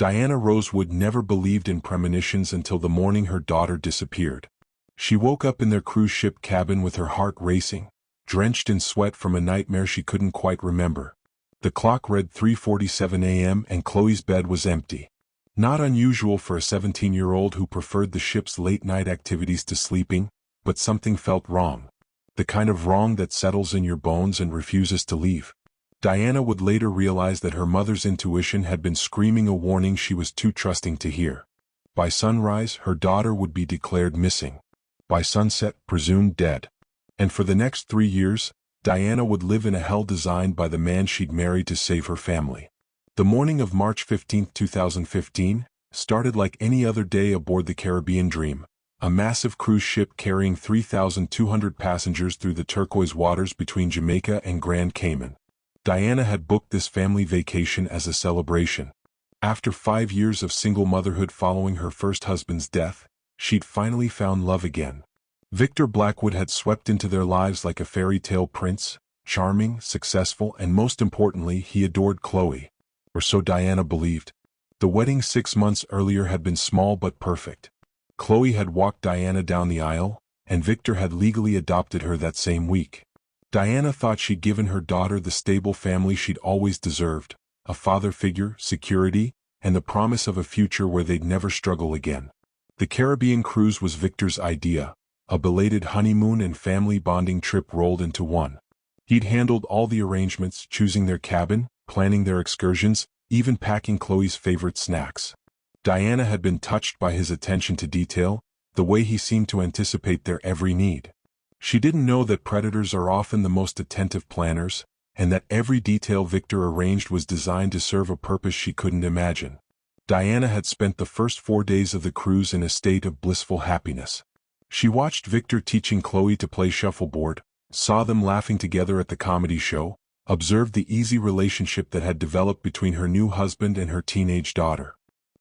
Diana Rosewood never believed in premonitions until the morning her daughter disappeared. She woke up in their cruise ship cabin with her heart racing, drenched in sweat from a nightmare she couldn't quite remember. The clock read 3:47 a.m. and Chloe's bed was empty. Not unusual for a 17-year-old who preferred the ship's late-night activities to sleeping, but something felt wrong. The kind of wrong that settles in your bones and refuses to leave. Diana would later realize that her mother's intuition had been screaming a warning she was too trusting to hear. By sunrise, her daughter would be declared missing. By sunset, presumed dead. And for the next 3 years, Diana would live in a hell designed by the man she'd married to save her family. The morning of March 15, 2015, started like any other day aboard the Caribbean Dream, a massive cruise ship carrying 3,200 passengers through the turquoise waters between Jamaica and Grand Cayman. Diana had booked this family vacation as a celebration. After 5 years of single motherhood following her first husband's death, she'd finally found love again. Victor Blackwood had swept into their lives like a fairy tale prince, charming, successful, and most importantly, he adored Chloe. Or so Diana believed. The wedding 6 months earlier had been small but perfect. Chloe had walked Diana down the aisle, and Victor had legally adopted her that same week. Diana thought she'd given her daughter the stable family she'd always deserved, a father figure, security, and the promise of a future where they'd never struggle again. The Caribbean cruise was Victor's idea. A belated honeymoon and family bonding trip rolled into one. He'd handled all the arrangements, choosing their cabin, planning their excursions, even packing Chloe's favorite snacks. Diana had been touched by his attention to detail, the way he seemed to anticipate their every need. She didn't know that predators are often the most attentive planners, and that every detail Victor arranged was designed to serve a purpose she couldn't imagine. Diana had spent the first 4 days of the cruise in a state of blissful happiness. She watched Victor teaching Chloe to play shuffleboard, saw them laughing together at the comedy show, observed the easy relationship that had developed between her new husband and her teenage daughter.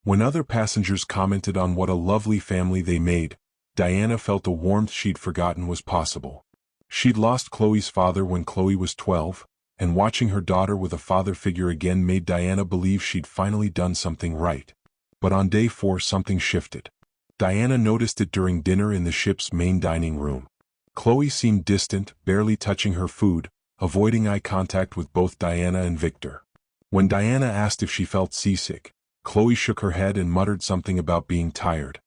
When other passengers commented on what a lovely family they made, Diana felt a warmth she'd forgotten was possible. She'd lost Chloe's father when Chloe was 12, and watching her daughter with a father figure again made Diana believe she'd finally done something right. But on day 4 something shifted. Diana noticed it during dinner in the ship's main dining room. Chloe seemed distant, barely touching her food, avoiding eye contact with both Diana and Victor. When Diana asked if she felt seasick, Chloe shook her head and muttered something about being tired.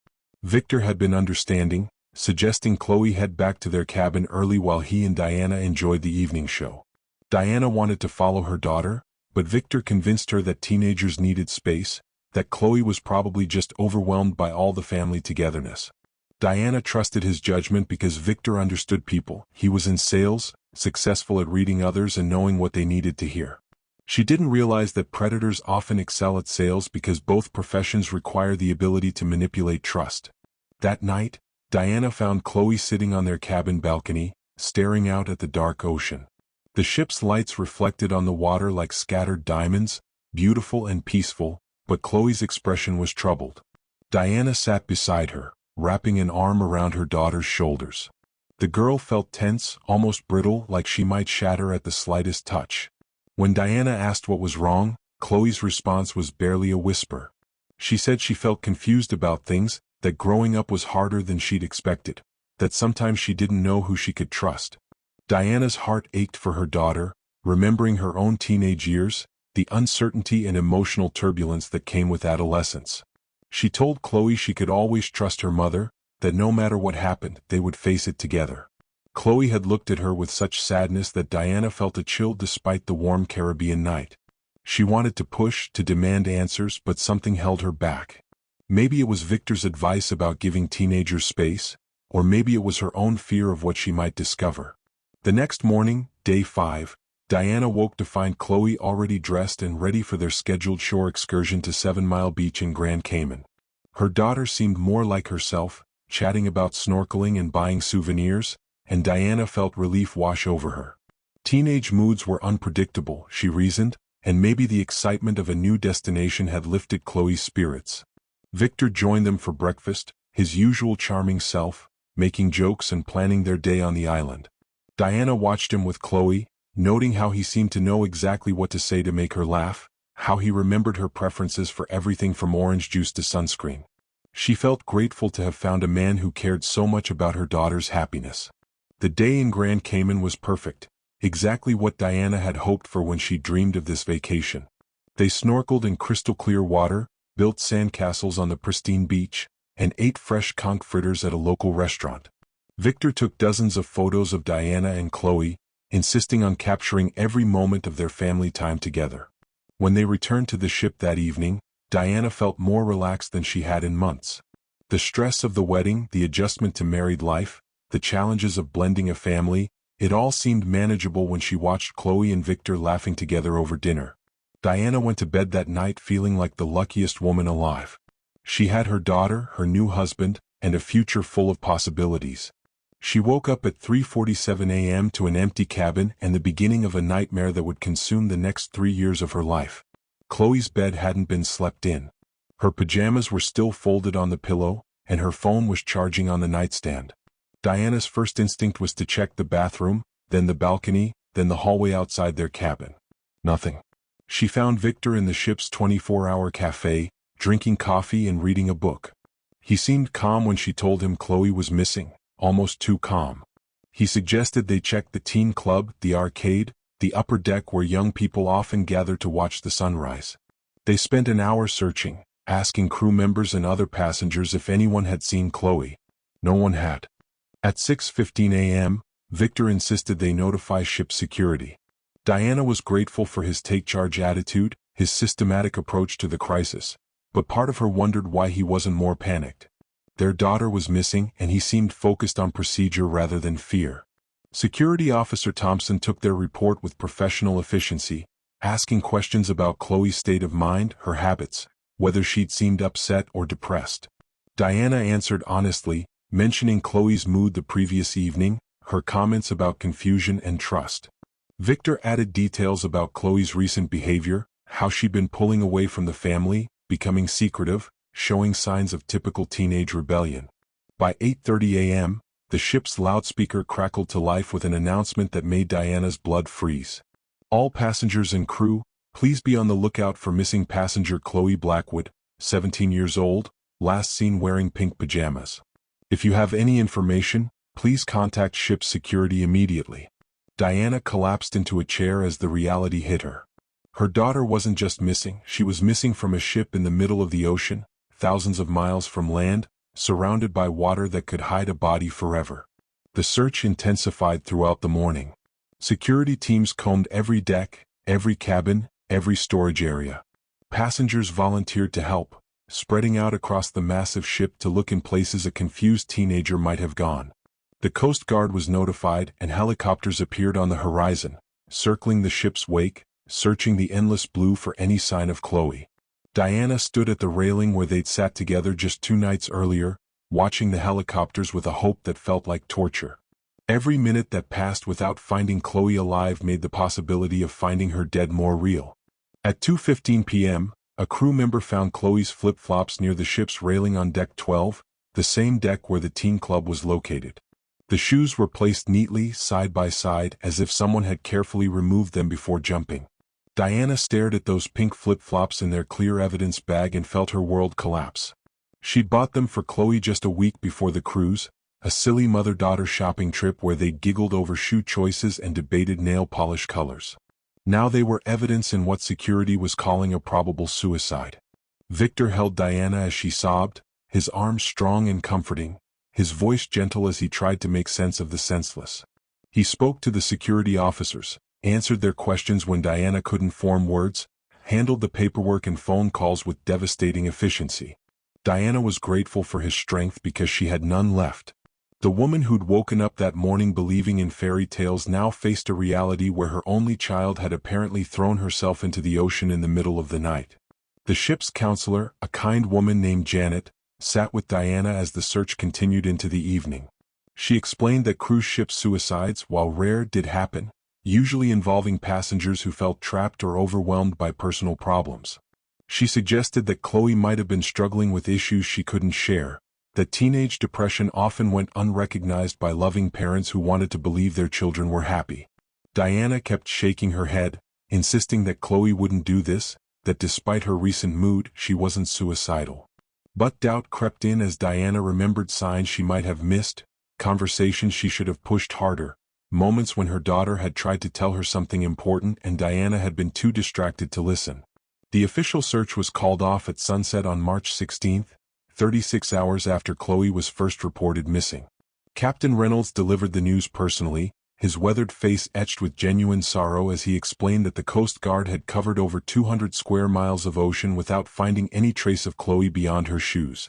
Victor had been understanding, suggesting Chloe head back to their cabin early while he and Diana enjoyed the evening show. Diana wanted to follow her daughter, but Victor convinced her that teenagers needed space, that Chloe was probably just overwhelmed by all the family togetherness. Diana trusted his judgment because Victor understood people. He was in sales, successful at reading others and knowing what they needed to hear. She didn't realize that predators often excel at sales because both professions require the ability to manipulate trust. That night, Diana found Chloe sitting on their cabin balcony, staring out at the dark ocean. The ship's lights reflected on the water like scattered diamonds, beautiful and peaceful, but Chloe's expression was troubled. Diana sat beside her, wrapping an arm around her daughter's shoulders. The girl felt tense, almost brittle, like she might shatter at the slightest touch. When Diana asked what was wrong, Chloe's response was barely a whisper. She said she felt confused about things, that growing up was harder than she'd expected, that sometimes she didn't know who she could trust. Diana's heart ached for her daughter, remembering her own teenage years, the uncertainty and emotional turbulence that came with adolescence. She told Chloe she could always trust her mother, that no matter what happened, they would face it together. Chloe had looked at her with such sadness that Diana felt a chill despite the warm Caribbean night. She wanted to push, to demand answers, but something held her back. Maybe it was Victor's advice about giving teenagers space, or maybe it was her own fear of what she might discover. The next morning, day 5, Diana woke to find Chloe already dressed and ready for their scheduled shore excursion to 7 Mile Beach in Grand Cayman. Her daughter seemed more like herself, chatting about snorkeling and buying souvenirs, and Diana felt relief wash over her. Teenage moods were unpredictable, she reasoned, and maybe the excitement of a new destination had lifted Chloe's spirits. Victor joined them for breakfast, his usual charming self, making jokes and planning their day on the island. Diana watched him with Chloe, noting how he seemed to know exactly what to say to make her laugh, how he remembered her preferences for everything from orange juice to sunscreen. She felt grateful to have found a man who cared so much about her daughter's happiness. The day in Grand Cayman was perfect, exactly what Diana had hoped for when she dreamed of this vacation. They snorkeled in crystal-clear water, built sandcastles on the pristine beach, and ate fresh conch fritters at a local restaurant. Victor took dozens of photos of Diana and Chloe, insisting on capturing every moment of their family time together. When they returned to the ship that evening, Diana felt more relaxed than she had in months. The stress of the wedding, the adjustment to married life, the challenges of blending a family, it all seemed manageable when she watched Chloe and Victor laughing together over dinner. Diana went to bed that night feeling like the luckiest woman alive. She had her daughter, her new husband, and a future full of possibilities. She woke up at 3:47 a.m. to an empty cabin and the beginning of a nightmare that would consume the next 3 years of her life. Chloe's bed hadn't been slept in. Her pajamas were still folded on the pillow, and her phone was charging on the nightstand. Diana's first instinct was to check the bathroom, then the balcony, then the hallway outside their cabin. Nothing. She found Victor in the ship's 24-hour cafe, drinking coffee and reading a book. He seemed calm when she told him Chloe was missing, almost too calm. He suggested they check the teen club, the arcade, the upper deck where young people often gather to watch the sunrise. They spent an hour searching, asking crew members and other passengers if anyone had seen Chloe. No one had. At 6:15 a.m., Victor insisted they notify ship security. Diana was grateful for his take-charge attitude, his systematic approach to the crisis, but part of her wondered why he wasn't more panicked. Their daughter was missing and he seemed focused on procedure rather than fear. Security Officer Thompson took their report with professional efficiency, asking questions about Chloe's state of mind, her habits, whether she'd seemed upset or depressed. Diana answered honestly, mentioning Chloe's mood the previous evening, her comments about confusion and trust. Victor added details about Chloe's recent behavior, how she'd been pulling away from the family, becoming secretive, showing signs of typical teenage rebellion. By 8:30 a.m., the ship's loudspeaker crackled to life with an announcement that made Diana's blood freeze. All passengers and crew, please be on the lookout for missing passenger Chloe Blackwood, 17 years old, last seen wearing pink pajamas. If you have any information, please contact ship security immediately. Diana collapsed into a chair as the reality hit her. Her daughter wasn't just missing, she was missing from a ship in the middle of the ocean, thousands of miles from land, surrounded by water that could hide a body forever. The search intensified throughout the morning. Security teams combed every deck, every cabin, every storage area. Passengers volunteered to help, spreading out across the massive ship to look in places a confused teenager might have gone. The Coast Guard was notified and helicopters appeared on the horizon, circling the ship's wake, searching the endless blue for any sign of Chloe. Diana stood at the railing where they'd sat together just 2 nights earlier, watching the helicopters with a hope that felt like torture. Every minute that passed without finding Chloe alive made the possibility of finding her dead more real. At 2:15 p.m., a crew member found Chloe's flip-flops near the ship's railing on deck 12, the same deck where the teen club was located. The shoes were placed neatly, side by side, as if someone had carefully removed them before jumping. Diana stared at those pink flip-flops in their clear evidence bag and felt her world collapse. She'd bought them for Chloe just a week before the cruise, a silly mother-daughter shopping trip where they giggled over shoe choices and debated nail polish colors. Now they were evidence in what security was calling a probable suicide. Victor held Diana as she sobbed, his arms strong and comforting, his voice gentle as he tried to make sense of the senseless. He spoke to the security officers, answered their questions when Diana couldn't form words, handled the paperwork and phone calls with devastating efficiency. Diana was grateful for his strength because she had none left. The woman who'd woken up that morning believing in fairy tales now faced a reality where her only child had apparently thrown herself into the ocean in the middle of the night. The ship's counselor, a kind woman named Janet, sat with Diana as the search continued into the evening. She explained that cruise ship suicides, while rare, did happen, usually involving passengers who felt trapped or overwhelmed by personal problems. She suggested that Chloe might have been struggling with issues she couldn't share, that teenage depression often went unrecognized by loving parents who wanted to believe their children were happy. Diana kept shaking her head, insisting that Chloe wouldn't do this, that despite her recent mood, she wasn't suicidal. But doubt crept in as Diana remembered signs she might have missed, conversations she should have pushed harder, moments when her daughter had tried to tell her something important and Diana had been too distracted to listen. The official search was called off at sunset on March 16, 36 hours after Chloe was first reported missing. Captain Reynolds delivered the news personally, his weathered face etched with genuine sorrow as he explained that the Coast Guard had covered over 200 square miles of ocean without finding any trace of Chloe beyond her shoes.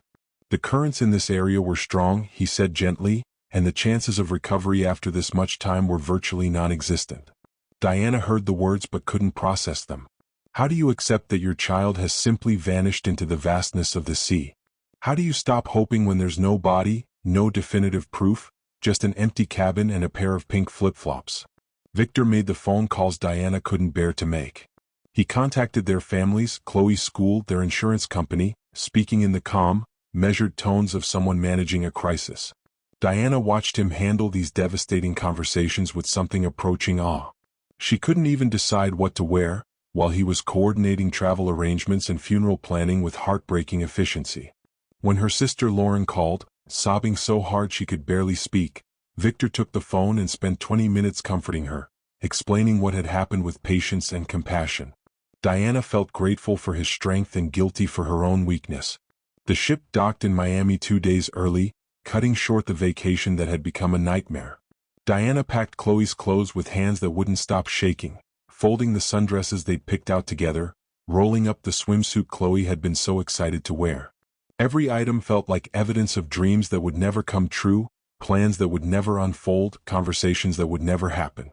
The currents in this area were strong, he said gently, and the chances of recovery after this much time were virtually non-existent. Diana heard the words but couldn't process them. How do you accept that your child has simply vanished into the vastness of the sea? How do you stop hoping when there's no body, no definitive proof, just an empty cabin and a pair of pink flip-flops? Victor made the phone calls Diana couldn't bear to make. He contacted their families, Chloe's school, their insurance company, speaking in the calm, measured tones of someone managing a crisis. Diana watched him handle these devastating conversations with something approaching awe. She couldn't even decide what to wear, while he was coordinating travel arrangements and funeral planning with heartbreaking efficiency. When her sister Lauren called, sobbing so hard she could barely speak, Victor took the phone and spent 20 minutes comforting her, explaining what had happened with patience and compassion. Diana felt grateful for his strength and guilty for her own weakness. The ship docked in Miami 2 days early, cutting short the vacation that had become a nightmare. Diana packed Chloe's clothes with hands that wouldn't stop shaking, folding the sundresses they'd picked out together, rolling up the swimsuit Chloe had been so excited to wear. Every item felt like evidence of dreams that would never come true, plans that would never unfold, conversations that would never happen.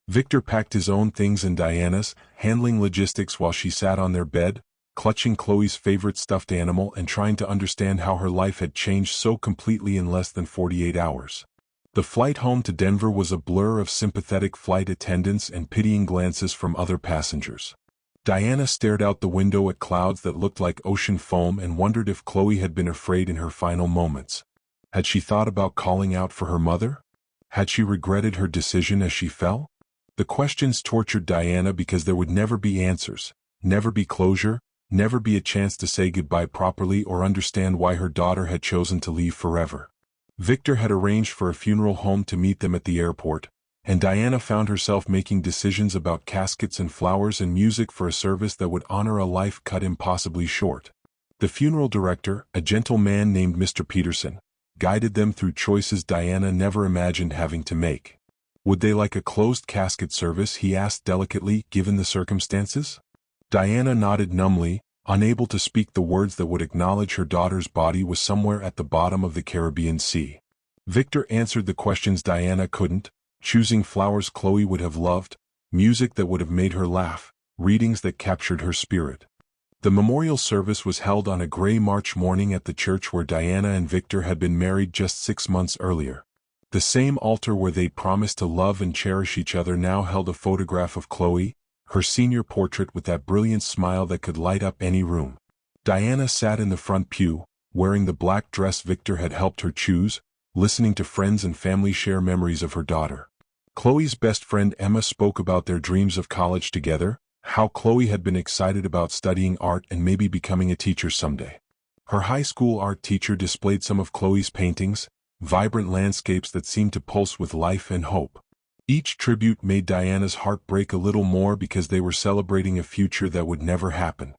Victor packed his own things and Diana's, handling logistics while she sat on their bed, clutching Chloe's favorite stuffed animal and trying to understand how her life had changed so completely in less than 48 hours. The flight home to Denver was a blur of sympathetic flight attendants and pitying glances from other passengers. Diana stared out the window at clouds that looked like ocean foam and wondered if Chloe had been afraid in her final moments. Had she thought about calling out for her mother? Had she regretted her decision as she fell? The questions tortured Diana because there would never be answers, never be closure, never be a chance to say goodbye properly or understand why her daughter had chosen to leave forever. Victor had arranged for a funeral home to meet them at the airport, and Diana found herself making decisions about caskets and flowers and music for a service that would honor a life cut impossibly short. The funeral director, a gentle man named Mr. Peterson, guided them through choices Diana never imagined having to make. Would they like a closed casket service, he asked delicately, given the circumstances? Diana nodded numbly, unable to speak the words that would acknowledge her daughter's body was somewhere at the bottom of the Caribbean Sea. Victor answered the questions Diana couldn't, choosing flowers Chloe would have loved, music that would have made her laugh, readings that captured her spirit. The memorial service was held on a gray March morning at the church where Diana and Victor had been married just 6 months earlier. The same altar where they'd promised to love and cherish each other now held a photograph of Chloe, her senior portrait with that brilliant smile that could light up any room. Diana sat in the front pew, wearing the black dress Victor had helped her choose, listening to friends and family share memories of her daughter. Chloe's best friend Emma spoke about their dreams of college together, how Chloe had been excited about studying art and maybe becoming a teacher someday. Her high school art teacher displayed some of Chloe's paintings, vibrant landscapes that seemed to pulse with life and hope. Each tribute made Diana's heart break a little more because they were celebrating a future that would never happen.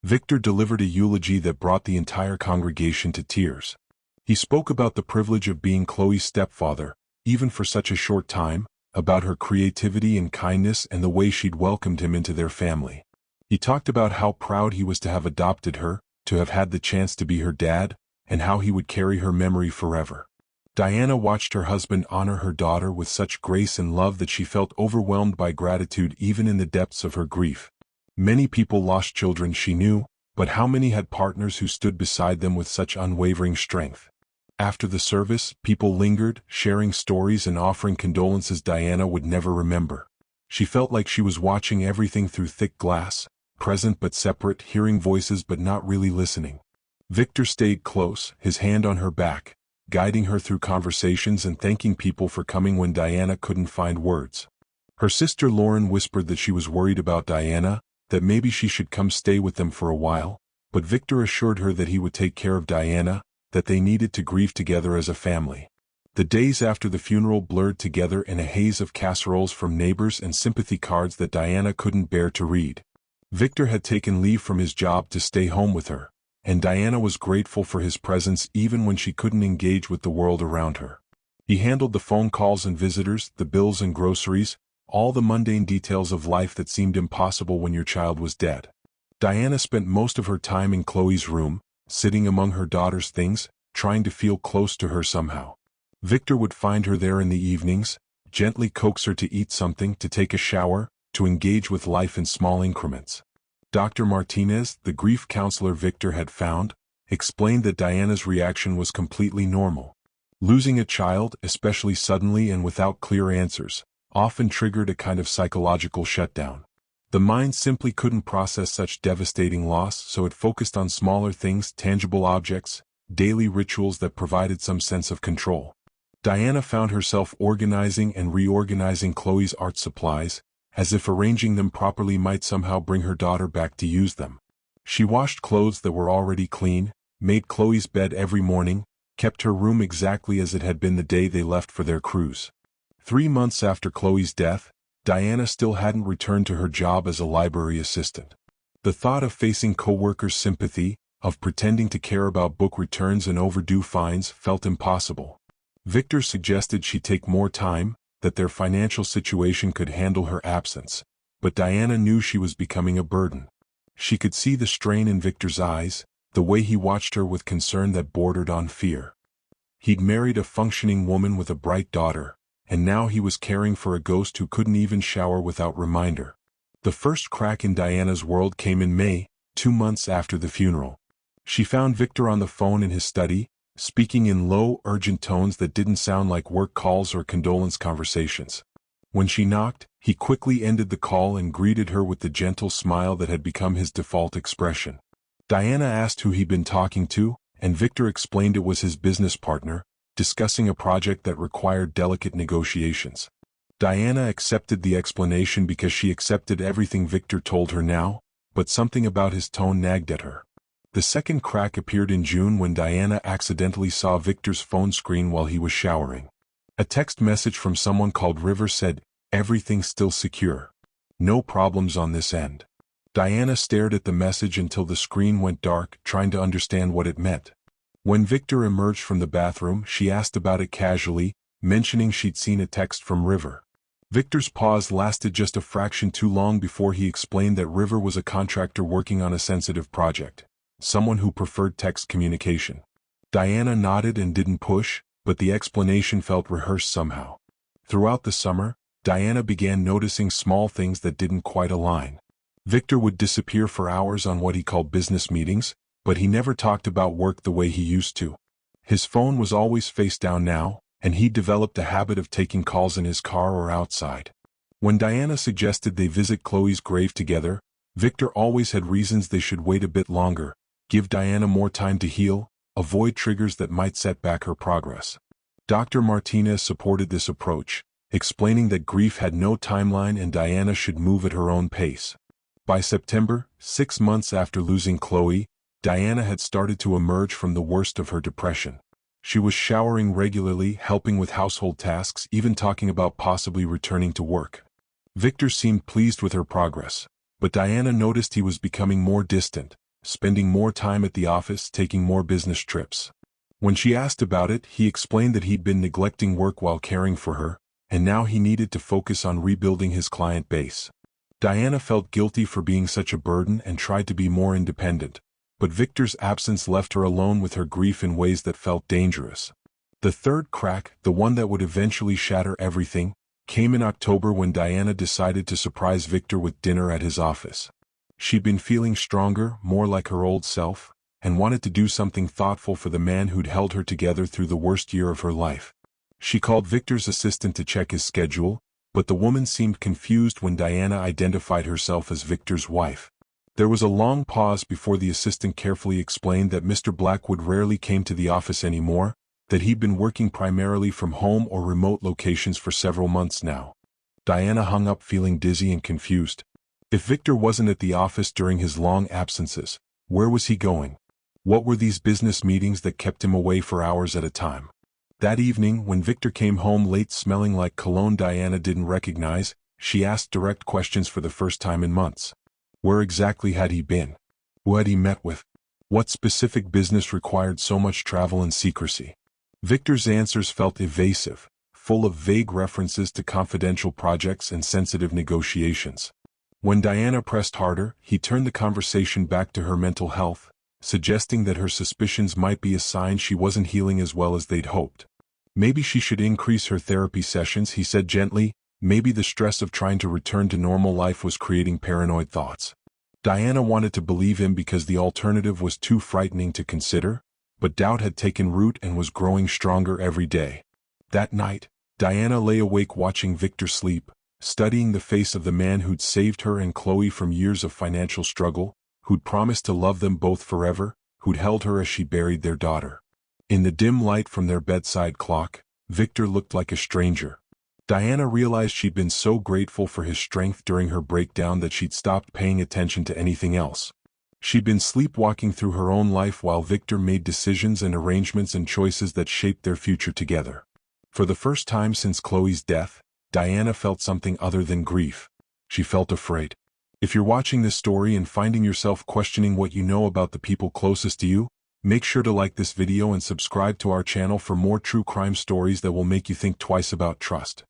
Victor delivered a eulogy that brought the entire congregation to tears. He spoke about the privilege of being Chloe's stepfather, even for such a short time, about her creativity and kindness and the way she'd welcomed him into their family. He talked about how proud he was to have adopted her, to have had the chance to be her dad, and how he would carry her memory forever. Diana watched her husband honor her daughter with such grace and love that she felt overwhelmed by gratitude even in the depths of her grief. Many people lost children, she knew, but how many had partners who stood beside them with such unwavering strength? After the service, people lingered, sharing stories and offering condolences Diana would never remember. She felt like she was watching everything through thick glass, present but separate, hearing voices but not really listening. Victor stayed close, his hand on her back, guiding her through conversations and thanking people for coming when Diana couldn't find words. Her sister Lauren whispered that she was worried about Diana, that maybe she should come stay with them for a while, but Victor assured her that he would take care of Diana, that they needed to grieve together as a family. The days after the funeral blurred together in a haze of casseroles from neighbors and sympathy cards that Diana couldn't bear to read. Victor had taken leave from his job to stay home with her, and Diana was grateful for his presence even when she couldn't engage with the world around her. He handled the phone calls and visitors, the bills and groceries, all the mundane details of life that seemed impossible when your child was dead. Diana spent most of her time in Chloe's room, sitting among her daughter's things, trying to feel close to her somehow. Victor would find her there in the evenings, gently coax her to eat something, to take a shower, to engage with life in small increments. Dr. Martinez, the grief counselor Victor had found, explained that Diana's reaction was completely normal. Losing a child, especially suddenly and without clear answers, often triggered a kind of psychological shutdown. The mind simply couldn't process such devastating loss, so it focused on smaller things, tangible objects, daily rituals that provided some sense of control. Diana found herself organizing and reorganizing Chloe's art supplies, as if arranging them properly might somehow bring her daughter back to use them. She washed clothes that were already clean, made Chloe's bed every morning, kept her room exactly as it had been the day they left for their cruise. 3 months after Chloe's death, Diana still hadn't returned to her job as a library assistant. The thought of facing co-workers' sympathy, of pretending to care about book returns and overdue fines, felt impossible. Victor suggested she take more time, that their financial situation could handle her absence, but Diana knew she was becoming a burden. She could see the strain in Victor's eyes, the way he watched her with concern that bordered on fear. He'd married a functioning woman with a bright daughter, and now he was caring for a ghost who couldn't even shower without reminder. The first crack in Diana's world came in May, 2 months after the funeral. She found Victor on the phone in his study, speaking in low, urgent tones that didn't sound like work calls or condolence conversations. When she knocked, he quickly ended the call and greeted her with the gentle smile that had become his default expression. Diana asked who he'd been talking to, and Victor explained it was his business partner, discussing a project that required delicate negotiations. Diana accepted the explanation because she accepted everything Victor told her now, but something about his tone nagged at her. The second crack appeared in June when Diana accidentally saw Victor's phone screen while he was showering. A text message from someone called River said, "Everything's still secure. No problems on this end." Diana stared at the message until the screen went dark, trying to understand what it meant. When Victor emerged from the bathroom, she asked about it casually, mentioning she'd seen a text from River. Victor's pause lasted just a fraction too long before he explained that River was a contractor working on a sensitive project. Someone who preferred text communication. Diana nodded and didn't push, but the explanation felt rehearsed somehow. Throughout the summer, Diana began noticing small things that didn't quite align. Victor would disappear for hours on what he called business meetings, but he never talked about work the way he used to. His phone was always face down now, and he'd developed a habit of taking calls in his car or outside. When Diana suggested they visit Chloe's grave together, Victor always had reasons they should wait a bit longer, give Diana more time to heal, avoid triggers that might set back her progress. Dr. Martinez supported this approach, explaining that grief had no timeline and Diana should move at her own pace. By September, 6 months after losing Chloe, Diana had started to emerge from the worst of her depression. She was showering regularly, helping with household tasks, even talking about possibly returning to work. Victor seemed pleased with her progress, but Diana noticed he was becoming more distant, spending more time at the office, taking more business trips. When she asked about it, he explained that he'd been neglecting work while caring for her, and now he needed to focus on rebuilding his client base. Diana felt guilty for being such a burden and tried to be more independent, but Victor's absence left her alone with her grief in ways that felt dangerous. The third crack, the one that would eventually shatter everything, came in October when Diana decided to surprise Victor with dinner at his office. She'd been feeling stronger, more like her old self, and wanted to do something thoughtful for the man who'd held her together through the worst year of her life. She called Victor's assistant to check his schedule, but the woman seemed confused when Diana identified herself as Victor's wife. There was a long pause before the assistant carefully explained that Mr. Blackwood rarely came to the office anymore, that he'd been working primarily from home or remote locations for several months now. Diana hung up feeling dizzy and confused. If Victor wasn't at the office during his long absences, where was he going? What were these business meetings that kept him away for hours at a time? That evening, when Victor came home late smelling like cologne Diana didn't recognize, she asked direct questions for the first time in months. Where exactly had he been? Who had he met with? What specific business required so much travel and secrecy? Victor's answers felt evasive, full of vague references to confidential projects and sensitive negotiations. When Diana pressed harder, he turned the conversation back to her mental health, suggesting that her suspicions might be a sign she wasn't healing as well as they'd hoped. Maybe she should increase her therapy sessions, he said gently. Maybe the stress of trying to return to normal life was creating paranoid thoughts. Diana wanted to believe him because the alternative was too frightening to consider, but doubt had taken root and was growing stronger every day. That night, Diana lay awake watching Victor sleep, studying the face of the man who'd saved her and Chloe from years of financial struggle, who'd promised to love them both forever, who'd held her as she buried their daughter. In the dim light from their bedside clock, Victor looked like a stranger. Diana realized she'd been so grateful for his strength during her breakdown that she'd stopped paying attention to anything else. She'd been sleepwalking through her own life while Victor made decisions and arrangements and choices that shaped their future together. For the first time since Chloe's death, Diana felt something other than grief. She felt afraid. If you're watching this story and finding yourself questioning what you know about the people closest to you, make sure to like this video and subscribe to our channel for more true crime stories that will make you think twice about trust.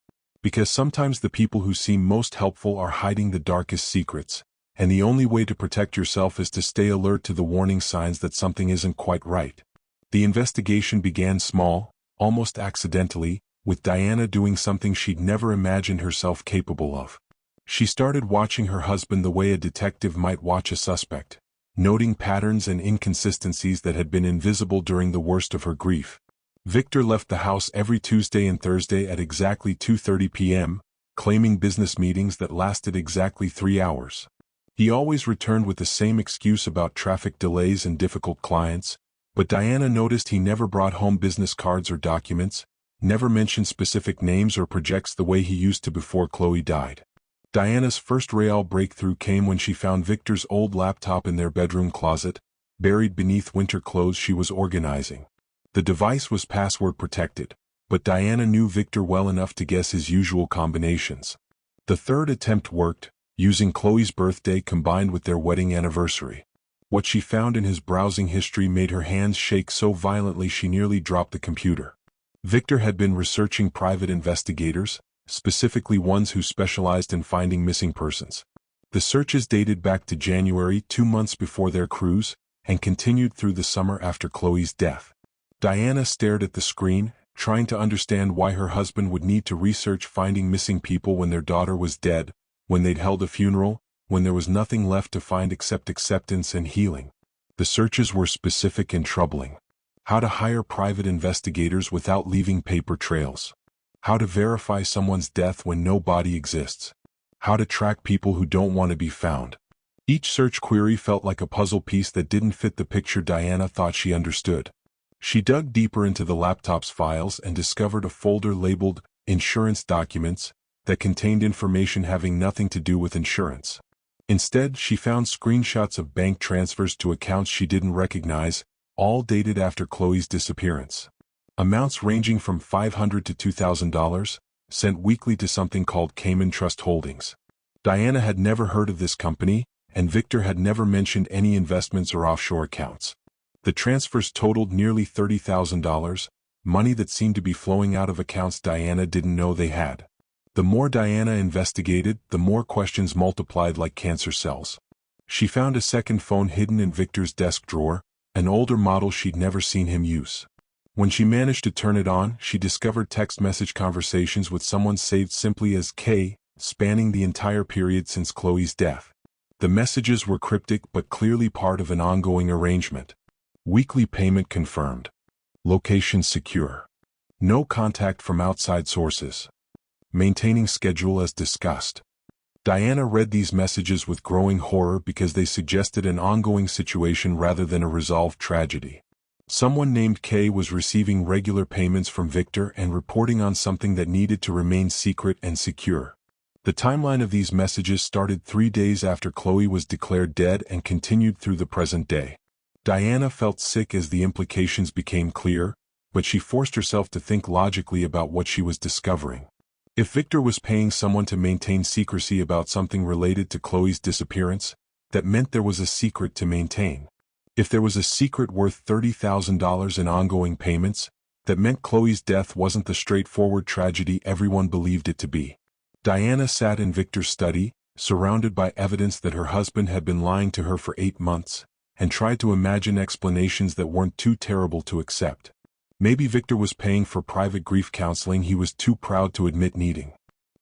Because sometimes the people who seem most helpful are hiding the darkest secrets, and the only way to protect yourself is to stay alert to the warning signs that something isn't quite right. The investigation began small, almost accidentally, with Diana doing something she'd never imagined herself capable of. She started watching her husband the way a detective might watch a suspect, noting patterns and inconsistencies that had been invisible during the worst of her grief. Victor left the house every Tuesday and Thursday at exactly 2:30 p.m., claiming business meetings that lasted exactly 3 hours. He always returned with the same excuse about traffic delays and difficult clients, but Diana noticed he never brought home business cards or documents, never mentioned specific names or projects the way he used to before Chloe died. Diana's first real breakthrough came when she found Victor's old laptop in their bedroom closet, buried beneath winter clothes she was organizing. The device was password protected, but Diana knew Victor well enough to guess his usual combinations. The third attempt worked, using Chloe's birthday combined with their wedding anniversary. What she found in his browsing history made her hands shake so violently she nearly dropped the computer. Victor had been researching private investigators, specifically ones who specialized in finding missing persons. The searches dated back to January, 2 months before their cruise, and continued through the summer after Chloe's death. Diana stared at the screen, trying to understand why her husband would need to research finding missing people when their daughter was dead, when they'd held a funeral, when there was nothing left to find except acceptance and healing. The searches were specific and troubling. How to hire private investigators without leaving paper trails. How to verify someone's death when no body exists. How to track people who don't want to be found. Each search query felt like a puzzle piece that didn't fit the picture Diana thought she understood. She dug deeper into the laptop's files and discovered a folder labeled Insurance Documents that contained information having nothing to do with insurance. Instead, she found screenshots of bank transfers to accounts she didn't recognize, all dated after Chloe's disappearance. Amounts ranging from $500 to $2,000, sent weekly to something called Cayman Trust Holdings. Diana had never heard of this company, and Victor had never mentioned any investments or offshore accounts. The transfers totaled nearly $30,000, money that seemed to be flowing out of accounts Diana didn't know they had. The more Diana investigated, the more questions multiplied like cancer cells. She found a second phone hidden in Victor's desk drawer, an older model she'd never seen him use. When she managed to turn it on, she discovered text message conversations with someone saved simply as K, spanning the entire period since Chloe's death. The messages were cryptic but clearly part of an ongoing arrangement. Weekly payment confirmed. Location secure. No contact from outside sources. Maintaining schedule as discussed. Diana read these messages with growing horror because they suggested an ongoing situation rather than a resolved tragedy. Someone named Kay was receiving regular payments from Victor and reporting on something that needed to remain secret and secure. The timeline of these messages started 3 days after Chloe was declared dead and continued through the present day. Diana felt sick as the implications became clear, but she forced herself to think logically about what she was discovering. If Victor was paying someone to maintain secrecy about something related to Chloe's disappearance, that meant there was a secret to maintain. If there was a secret worth $30,000 in ongoing payments, that meant Chloe's death wasn't the straightforward tragedy everyone believed it to be. Diana sat in Victor's study, surrounded by evidence that her husband had been lying to her for 8 months, and tried to imagine explanations that weren't too terrible to accept. Maybe Victor was paying for private grief counseling he was too proud to admit needing.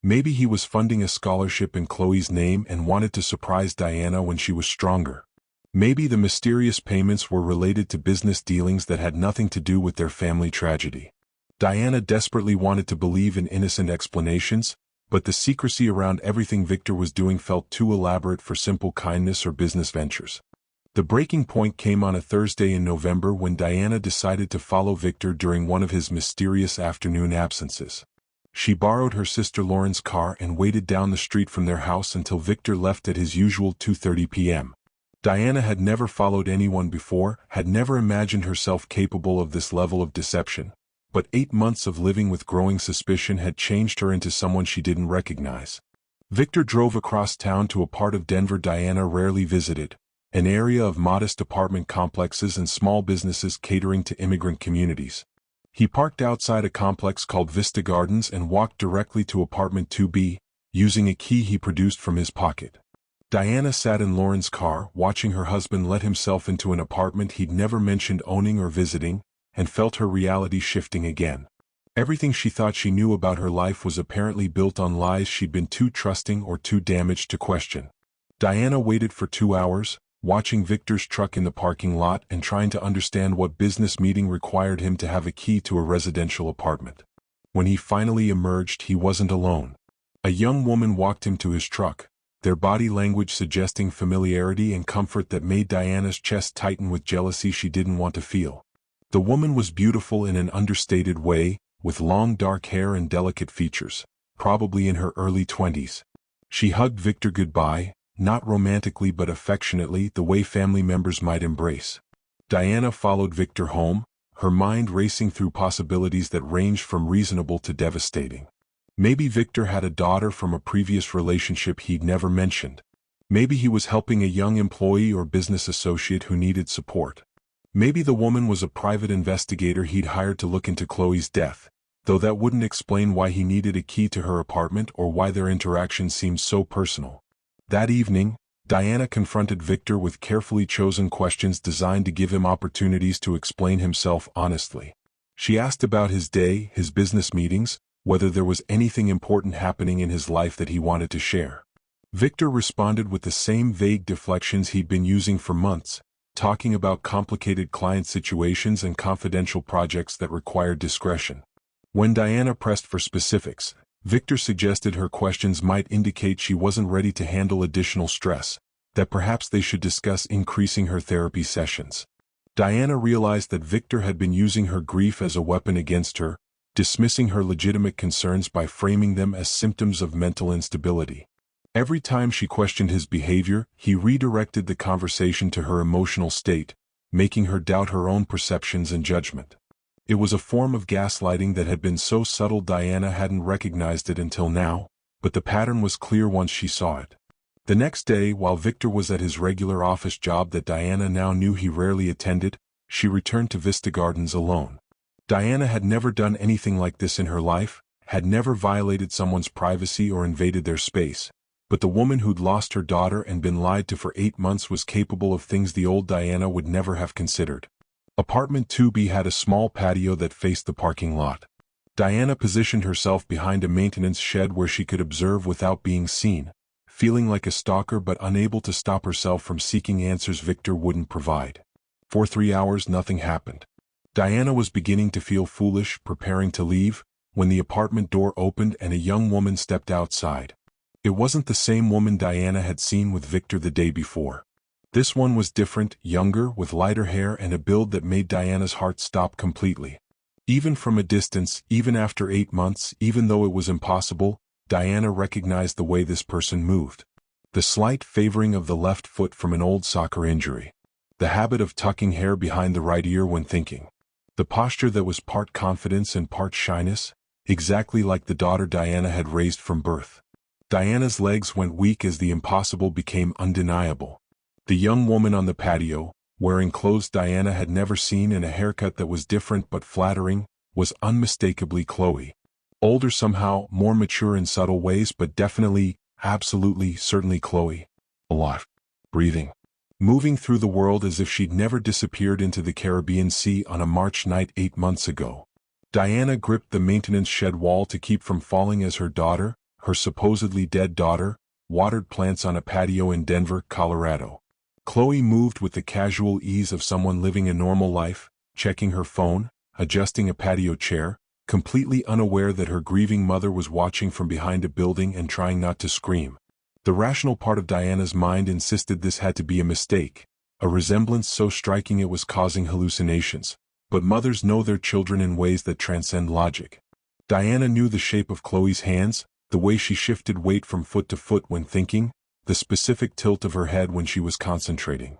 Maybe he was funding a scholarship in Chloe's name and wanted to surprise Diana when she was stronger. Maybe the mysterious payments were related to business dealings that had nothing to do with their family tragedy. Diana desperately wanted to believe in innocent explanations, but the secrecy around everything Victor was doing felt too elaborate for simple kindness or business ventures. The breaking point came on a Thursday in November when Diana decided to follow Victor during one of his mysterious afternoon absences. She borrowed her sister Lauren's car and waited down the street from their house until Victor left at his usual 2:30 p.m. Diana had never followed anyone before, had never imagined herself capable of this level of deception, but 8 months of living with growing suspicion had changed her into someone she didn't recognize. Victor drove across town to a part of Denver Diana rarely visited, an area of modest apartment complexes and small businesses catering to immigrant communities. He parked outside a complex called Vista Gardens and walked directly to apartment 2B, using a key he produced from his pocket. Diana sat in Lauren's car, watching her husband let himself into an apartment he'd never mentioned owning or visiting, and felt her reality shifting again. Everything she thought she knew about her life was apparently built on lies she'd been too trusting or too damaged to question. Diana waited for 2 hours, watching Victor's truck in the parking lot and trying to understand what business meeting required him to have a key to a residential apartment. When he finally emerged, he wasn't alone. A young woman walked him to his truck, their body language suggesting familiarity and comfort that made Diana's chest tighten with jealousy she didn't want to feel. The woman was beautiful in an understated way, with long dark hair and delicate features, probably in her early 20s. She hugged Victor goodbye, not romantically but affectionately, the way family members might embrace. Diana followed Victor home, her mind racing through possibilities that ranged from reasonable to devastating. Maybe Victor had a daughter from a previous relationship he'd never mentioned. Maybe he was helping a young employee or business associate who needed support. Maybe the woman was a private investigator he'd hired to look into Chloe's death, though that wouldn't explain why he needed a key to her apartment or why their interaction seemed so personal. That evening, Diana confronted Victor with carefully chosen questions designed to give him opportunities to explain himself honestly. She asked about his day, his business meetings, whether there was anything important happening in his life that he wanted to share. Victor responded with the same vague deflections he'd been using for months, talking about complicated client situations and confidential projects that required discretion. When Diana pressed for specifics, Victor suggested her questions might indicate she wasn't ready to handle additional stress, that perhaps they should discuss increasing her therapy sessions. Diana realized that Victor had been using her grief as a weapon against her, dismissing her legitimate concerns by framing them as symptoms of mental instability. Every time she questioned his behavior, he redirected the conversation to her emotional state, making her doubt her own perceptions and judgment. It was a form of gaslighting that had been so subtle Diana hadn't recognized it until now, but the pattern was clear once she saw it. The next day, while Victor was at his regular office job that Diana now knew he rarely attended, she returned to Vista Gardens alone. Diana had never done anything like this in her life, had never violated someone's privacy or invaded their space, but the woman who'd lost her daughter and been lied to for 8 months was capable of things the old Diana would never have considered. Apartment 2B had a small patio that faced the parking lot. Diana positioned herself behind a maintenance shed where she could observe without being seen, feeling like a stalker but unable to stop herself from seeking answers Victor wouldn't provide. For 3 hours nothing happened. Diana was beginning to feel foolish, preparing to leave, when the apartment door opened and a young woman stepped outside. It wasn't the same woman Diana had seen with Victor the day before. This one was different, younger, with lighter hair and a build that made Diana's heart stop completely. Even from a distance, even after 8 months, even though it was impossible, Diana recognized the way this person moved. The slight favoring of the left foot from an old soccer injury. The habit of tucking hair behind the right ear when thinking. The posture that was part confidence and part shyness, exactly like the daughter Diana had raised from birth. Diana's legs went weak as the impossible became undeniable. The young woman on the patio, wearing clothes Diana had never seen and a haircut that was different but flattering, was unmistakably Chloe. Older somehow, more mature in subtle ways, but definitely, absolutely, certainly Chloe. Alive. Breathing. Moving through the world as if she'd never disappeared into the Caribbean Sea on a March night 8 months ago. Diana gripped the maintenance shed wall to keep from falling as her daughter, her supposedly dead daughter, watered plants on a patio in Denver, Colorado. Chloe moved with the casual ease of someone living a normal life, checking her phone, adjusting a patio chair, completely unaware that her grieving mother was watching from behind a building and trying not to scream. The rational part of Diana's mind insisted this had to be a mistake, a resemblance so striking it was causing hallucinations, but mothers know their children in ways that transcend logic. Diana knew the shape of Chloe's hands, the way she shifted weight from foot to foot when thinking, the specific tilt of her head when she was concentrating.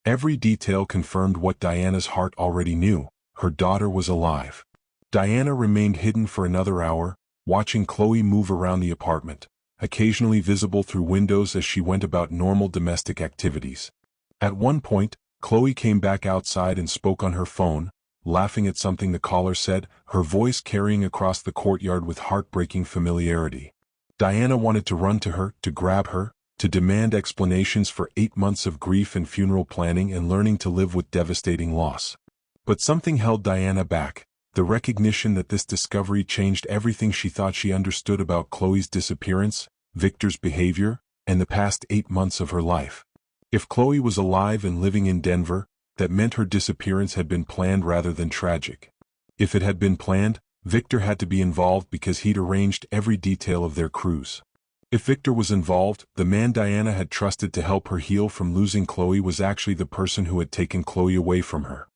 Every detail confirmed what Diana's heart already knew: her daughter was alive. Diana remained hidden for another hour, watching Chloe move around the apartment, occasionally visible through windows as she went about normal domestic activities. At one point, Chloe came back outside and spoke on her phone, laughing at something the caller said, her voice carrying across the courtyard with heartbreaking familiarity. Diana wanted to run to her, to grab her, to demand explanations for 8 months of grief and funeral planning and learning to live with devastating loss. But something held Diana back, the recognition that this discovery changed everything she thought she understood about Chloe's disappearance, Victor's behavior, and the past 8 months of her life. If Chloe was alive and living in Denver, that meant her disappearance had been planned rather than tragic. If it had been planned, Victor had to be involved because he'd arranged every detail of their cruise. If Victor was involved, the man Diana had trusted to help her heal from losing Chloe was actually the person who had taken Chloe away from her.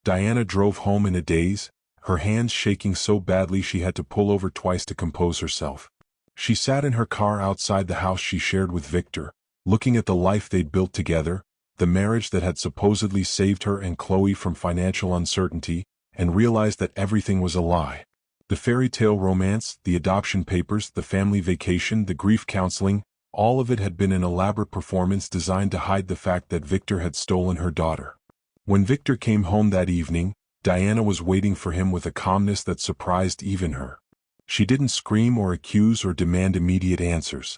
Diana drove home in a daze, her hands shaking so badly she had to pull over twice to compose herself. She sat in her car outside the house she shared with Victor, looking at the life they'd built together, the marriage that had supposedly saved her and Chloe from financial uncertainty, and realized that everything was a lie. The fairy tale romance, the adoption papers, the family vacation, the grief counseling, all of it had been an elaborate performance designed to hide the fact that Victor had stolen her daughter. When Victor came home that evening, Diana was waiting for him with a calmness that surprised even her. She didn't scream or accuse or demand immediate answers.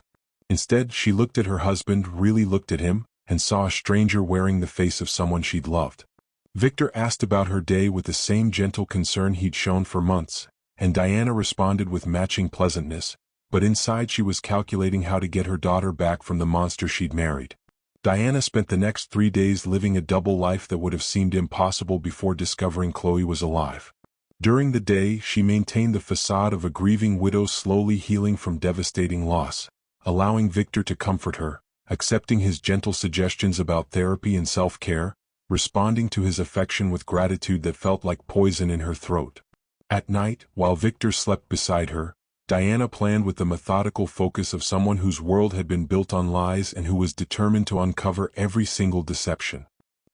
Instead, she looked at her husband, really looked at him, and saw a stranger wearing the face of someone she'd loved. Victor asked about her day with the same gentle concern he'd shown for months, and Diana responded with matching pleasantness, but inside she was calculating how to get her daughter back from the monster she'd married. Diana spent the next 3 days living a double life that would have seemed impossible before discovering Chloe was alive. During the day, she maintained the facade of a grieving widow slowly healing from devastating loss, allowing Victor to comfort her, accepting his gentle suggestions about therapy and self-care, responding to his affection with gratitude that felt like poison in her throat. At night, while Victor slept beside her, Diana planned with the methodical focus of someone whose world had been built on lies and who was determined to uncover every single deception.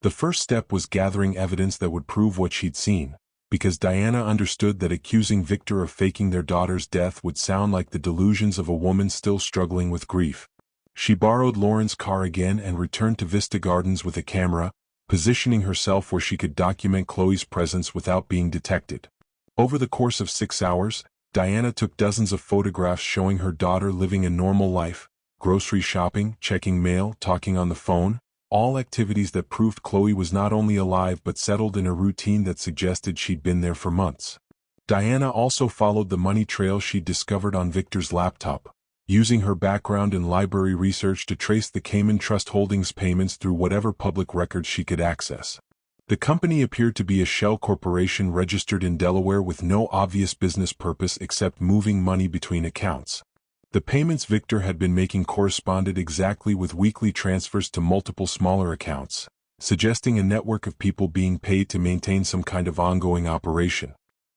The first step was gathering evidence that would prove what she'd seen, because Diana understood that accusing Victor of faking their daughter's death would sound like the delusions of a woman still struggling with grief. She borrowed Lauren's car again and returned to Vista Gardens with a camera, positioning herself where she could document Chloe's presence without being detected. Over the course of 6 hours, Diana took dozens of photographs showing her daughter living a normal life, grocery shopping, checking mail, talking on the phone, all activities that proved Chloe was not only alive but settled in a routine that suggested she'd been there for months. Diana also followed the money trail she'd discovered on Victor's laptop, using her background in library research to trace the Cayman Trust Holdings payments through whatever public records she could access. The company appeared to be a shell corporation registered in Delaware with no obvious business purpose except moving money between accounts. The payments Victor had been making corresponded exactly with weekly transfers to multiple smaller accounts, suggesting a network of people being paid to maintain some kind of ongoing operation.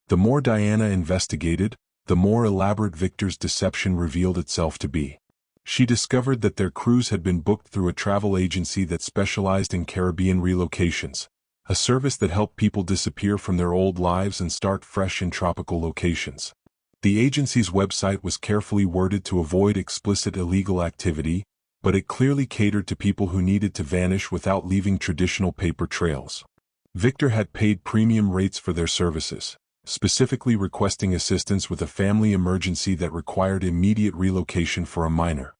The more Diana investigated, the more elaborate Victor's deception revealed itself to be. She discovered that their cruise had been booked through a travel agency that specialized in Caribbean relocations, a service that helped people disappear from their old lives and start fresh in tropical locations. The agency's website was carefully worded to avoid explicit illegal activity, but it clearly catered to people who needed to vanish without leaving traditional paper trails. Victor had paid premium rates for their services, specifically requesting assistance with a family emergency that required immediate relocation for a minor.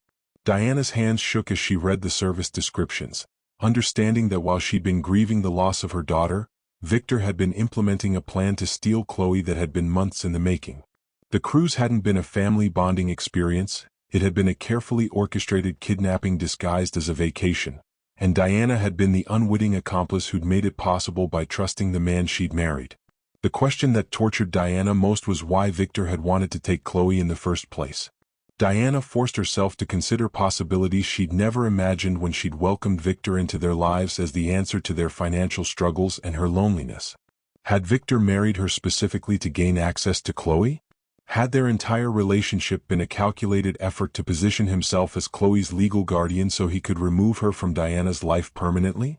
Diana's hands shook as she read the service descriptions, understanding that while she'd been grieving the loss of her daughter, Victor had been implementing a plan to steal Chloe that had been months in the making. The cruise hadn't been a family bonding experience, it had been a carefully orchestrated kidnapping disguised as a vacation, and Diana had been the unwitting accomplice who'd made it possible by trusting the man she'd married. The question that tortured Diana most was why Victor had wanted to take Chloe in the first place. Diana forced herself to consider possibilities she'd never imagined when she'd welcomed Victor into their lives as the answer to their financial struggles and her loneliness. Had Victor married her specifically to gain access to Chloe? Had their entire relationship been a calculated effort to position himself as Chloe's legal guardian so he could remove her from Diana's life permanently?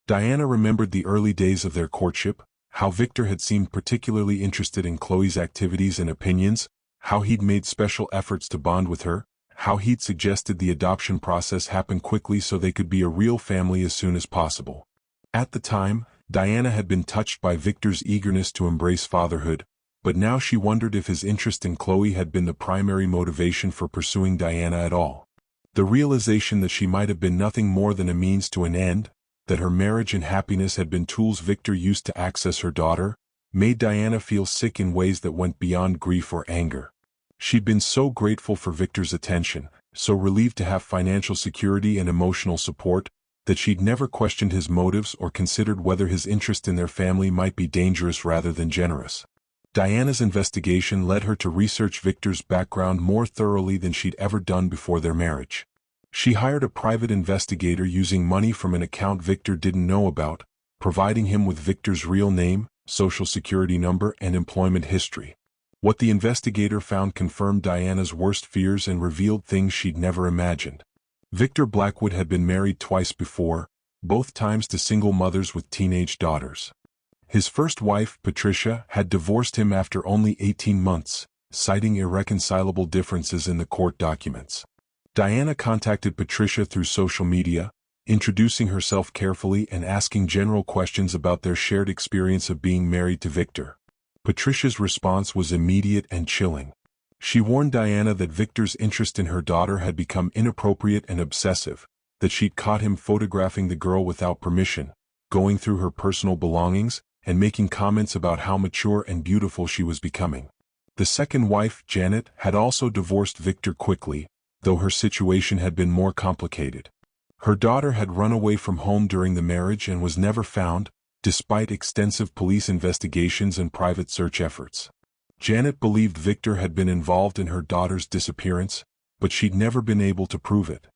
Diana remembered the early days of their courtship, how Victor had seemed particularly interested in Chloe's activities and opinions, how he'd made special efforts to bond with her, how he'd suggested the adoption process happen quickly so they could be a real family as soon as possible. At the time, Diana had been touched by Victor's eagerness to embrace fatherhood, but now she wondered if his interest in Chloe had been the primary motivation for pursuing Diana at all. The realization that she might have been nothing more than a means to an end, that her marriage and happiness had been tools Victor used to access her daughter, made Diana feel sick in ways that went beyond grief or anger. She'd been so grateful for Victor's attention, so relieved to have financial security and emotional support, that she'd never questioned his motives or considered whether his interest in their family might be dangerous rather than generous. Diana's investigation led her to research Victor's background more thoroughly than she'd ever done before their marriage. She hired a private investigator using money from an account Victor didn't know about, providing him with Victor's real name, social security number, and employment history. What the investigator found confirmed Diana's worst fears and revealed things she'd never imagined. Victor Blackwood had been married twice before, both times to single mothers with teenage daughters. His first wife, Patricia, had divorced him after only 18 months, citing irreconcilable differences in the court documents. Diana contacted Patricia through social media, introducing herself carefully and asking general questions about their shared experience of being married to Victor. Patricia's response was immediate and chilling. She warned Diana that Victor's interest in her daughter had become inappropriate and obsessive, that she'd caught him photographing the girl without permission, going through her personal belongings, and making comments about how mature and beautiful she was becoming. The second wife, Janet, had also divorced Victor quickly, though her situation had been more complicated. Her daughter had run away from home during the marriage and was never found, despite extensive police investigations and private search efforts. Janet believed Victor had been involved in her daughter's disappearance, but she'd never been able to prove it.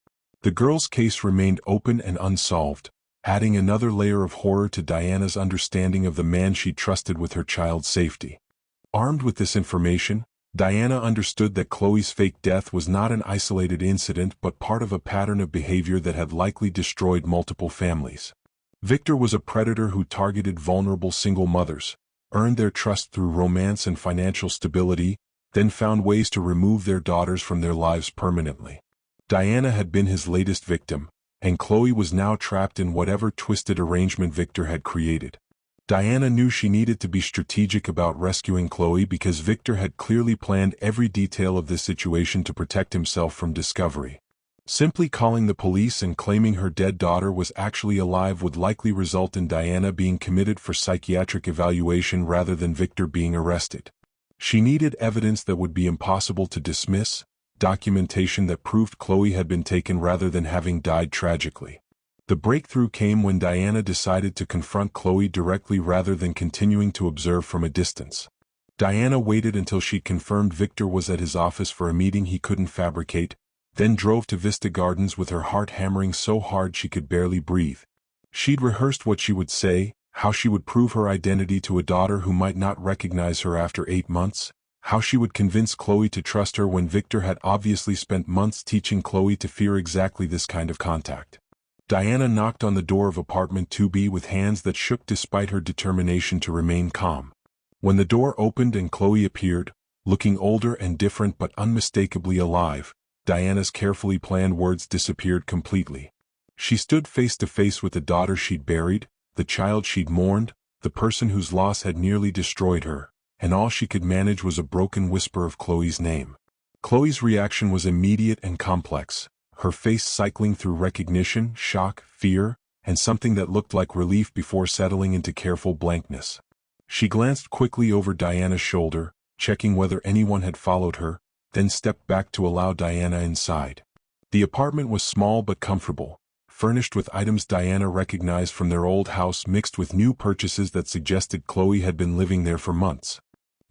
The girl's case remained open and unsolved, adding another layer of horror to Diana's understanding of the man she trusted with her child's safety. Armed with this information, Diana understood that Chloe's fake death was not an isolated incident but part of a pattern of behavior that had likely destroyed multiple families. Victor was a predator who targeted vulnerable single mothers, earned their trust through romance and financial stability, then found ways to remove their daughters from their lives permanently. Diana had been his latest victim, and Chloe was now trapped in whatever twisted arrangement Victor had created. Diana knew she needed to be strategic about rescuing Chloe because Victor had clearly planned every detail of this situation to protect himself from discovery. Simply calling the police and claiming her dead daughter was actually alive would likely result in Diana being committed for psychiatric evaluation rather than Victor being arrested. She needed evidence that would be impossible to dismiss, documentation that proved Chloe had been taken rather than having died tragically. The breakthrough came when Diana decided to confront Chloe directly rather than continuing to observe from a distance. Diana waited until she confirmed Victor was at his office for a meeting he couldn't fabricate, then drove to Vista Gardens with her heart hammering so hard she could barely breathe. She'd rehearsed what she would say, how she would prove her identity to a daughter who might not recognize her after 8 months, How she would convince Chloe to trust her when Victor had obviously spent months teaching Chloe to fear exactly this kind of contact. Diana knocked on the door of apartment 2B with hands that shook despite her determination to remain calm. When the door opened and Chloe appeared, looking older and different but unmistakably alive, Diana's carefully planned words disappeared completely. She stood face to face with the daughter she'd buried, the child she'd mourned, the person whose loss had nearly destroyed her, and all she could manage was a broken whisper of Chloe's name. Chloe's reaction was immediate and complex, her face cycling through recognition, shock, fear, and something that looked like relief before settling into careful blankness. She glanced quickly over Diana's shoulder, checking whether anyone had followed her, then stepped back to allow Diana inside. The apartment was small but comfortable, furnished with items Diana recognized from their old house mixed with new purchases that suggested Chloe had been living there for months.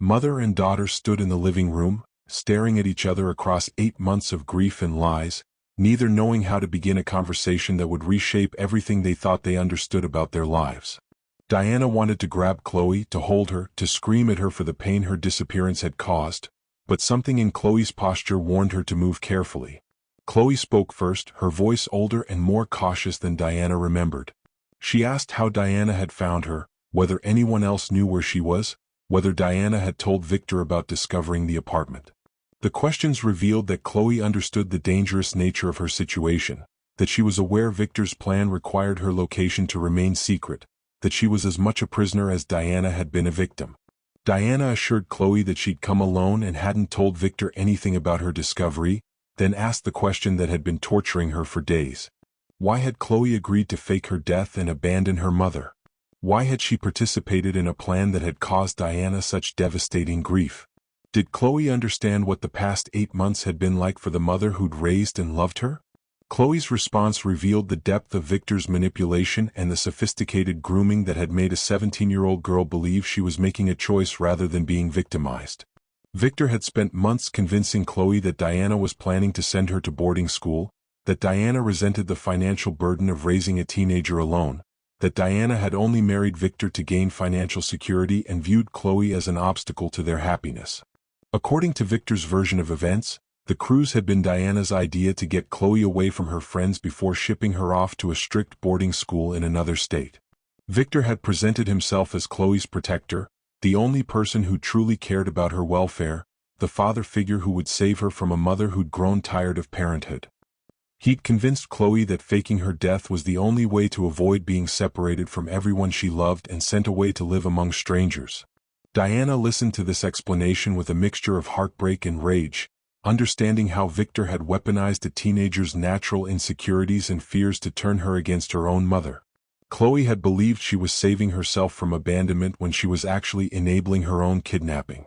Mother and daughter stood in the living room, staring at each other across 8 months of grief and lies, neither knowing how to begin a conversation that would reshape everything they thought they understood about their lives. Diana wanted to grab Chloe, to hold her, to scream at her for the pain her disappearance had caused, but something in Chloe's posture warned her to move carefully. Chloe spoke first, her voice older and more cautious than Diana remembered. She asked how Diana had found her, whether anyone else knew where she was, whether Diana had told Victor about discovering the apartment. The questions revealed that Chloe understood the dangerous nature of her situation, that she was aware Victor's plan required her location to remain secret, that she was as much a prisoner as Diana had been a victim. Diana assured Chloe that she'd come alone and hadn't told Victor anything about her discovery, then asked the question that had been torturing her for days. Why had Chloe agreed to fake her death and abandon her mother? Why had she participated in a plan that had caused Diana such devastating grief? Did Chloe understand what the past 8 months had been like for the mother who'd raised and loved her? Chloe's response revealed the depth of Victor's manipulation and the sophisticated grooming that had made a 17-year-old girl believe she was making a choice rather than being victimized. Victor had spent months convincing Chloe that Diana was planning to send her to boarding school, that Diana resented the financial burden of raising a teenager alone, that Diana had only married Victor to gain financial security and viewed Chloe as an obstacle to their happiness. According to Victor's version of events, the cruise had been Diana's idea to get Chloe away from her friends before shipping her off to a strict boarding school in another state. Victor had presented himself as Chloe's protector, the only person who truly cared about her welfare, the father figure who would save her from a mother who'd grown tired of parenthood. He'd convinced Chloe that faking her death was the only way to avoid being separated from everyone she loved and sent away to live among strangers. Diana listened to this explanation with a mixture of heartbreak and rage, understanding how Victor had weaponized a teenager's natural insecurities and fears to turn her against her own mother. Chloe had believed she was saving herself from abandonment when she was actually enabling her own kidnapping.